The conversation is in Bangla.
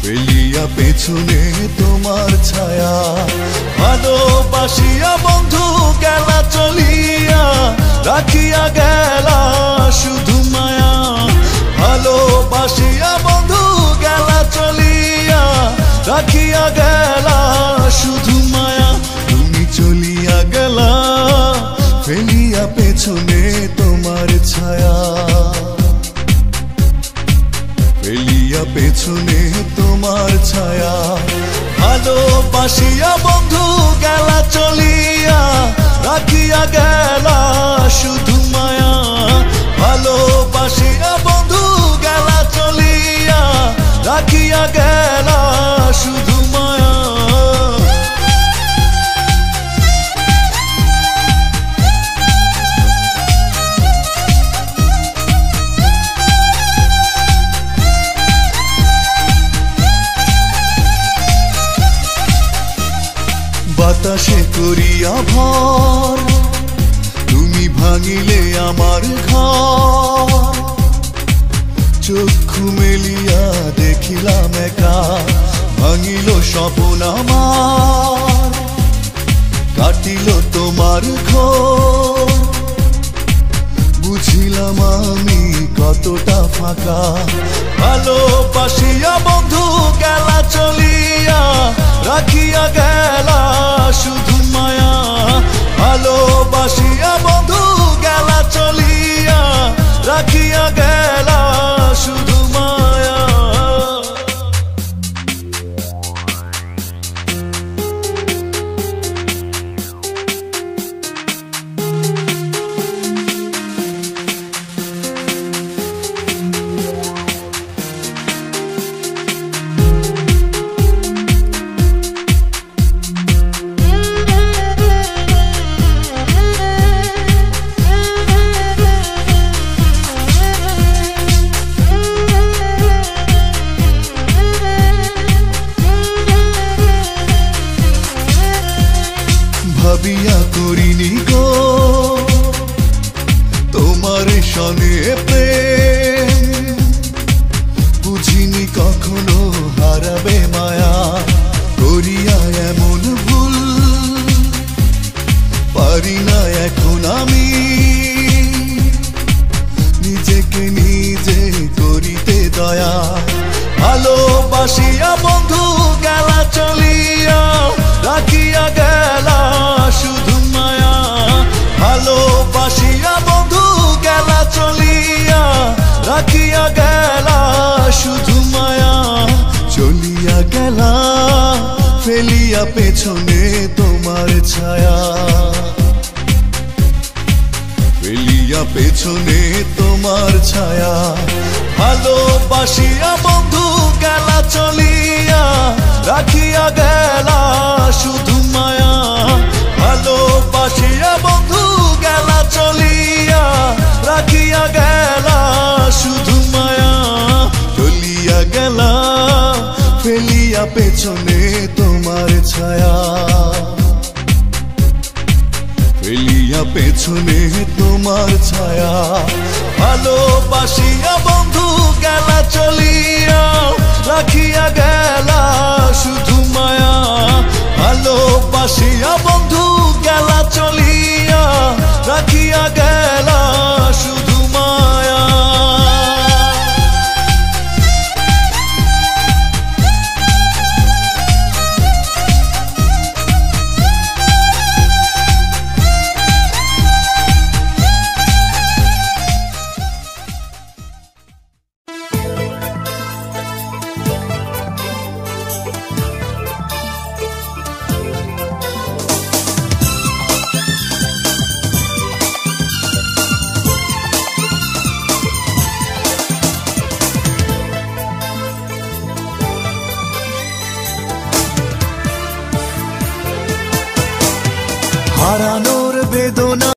ফেলিয়া পেছনে তোমার ছায়া, ভালোবাসিয়া বন্ধু গেলা চলিয়া, রাখিয়া গেলা শুধু মায়া। ভালোবাসিয়া বন্ধু গেলা চলিয়া, রাখিয়া গেলা শুধু মায়া। তুমি চলিয়া গেলা ফেলিয়া পেছনে তোমার ছায়া, ফেলিয়া পেছনে তোমার ছায়া। ভালোবাসিয়া বন্ধু গেলা চলিয়া, রাখিয়া গেলা শুধু মায়া। ভালোবাসিয়া বন্ধু গেলা চলিয়া, রাখিয়া গেলা শুধু মায়া। বাতাসে করিয়া ভর তুমি ভাঙিলে আমার ঘর, চক্ষু মেলিয়া দেখিলাম একা, ভাঙিল স্বপ্ন আমার, কাটিল তোমার ঘোর। বুঝিলাম আমি কতটা ফাঁকা, ভালোবাসিয়া বন্ধু গেলা চলিয়া, রাখিয়া গেলা শুধু মায়া। ভালোবাসিয়া বন্ধু গেলা চলিয়া, রাখিয়া গেলা শুধু মায়া। ভাবিয়া করিনি গো তোমার সনে প্রেম, বুঝিনি কখনো হারাবে মায়া। করিয়া এমন ভুল পারি না এখন আমি, নিজেকে নিজে করিতে দয়া। ভালোবাসিয়া বন্ধু গেলা চলিয়া, রাখিয়া গেলা শুধু মায়া। ভালোবাসিয়া বন্ধু গেলা চলিয়া, রাখিয়া গেলা শুধু মায়া। চলিয়া গেলা ফেলিয়া পেছনে তোমার ছায়া, ফেলিয়া পেছনে তোমার ছায়া। ভালোবাসিয়া বন্ধু গেলা চলিয়া, রাখিয়া গেলা শুধু মায়া। ভালোবাসিয়া বন্ধু গেলা চলিয়া, রাখিয়া গেলা শুধু মায়া। চলিয়া গেলা ফেলিয়া পেছনে তোমার ছায়া, ফেলিয়া পেছনে তোমার ছায়া। ভালোবাসিয়া বন্ধু গেলা চলিয়া, রাখিয়া গেলা শুধু মায়া। ভালোবাসিয়া বন্ধু গেলা চলিয়া, রাখিয়া গেলা শুধু মায়া। হারানোর বেদনা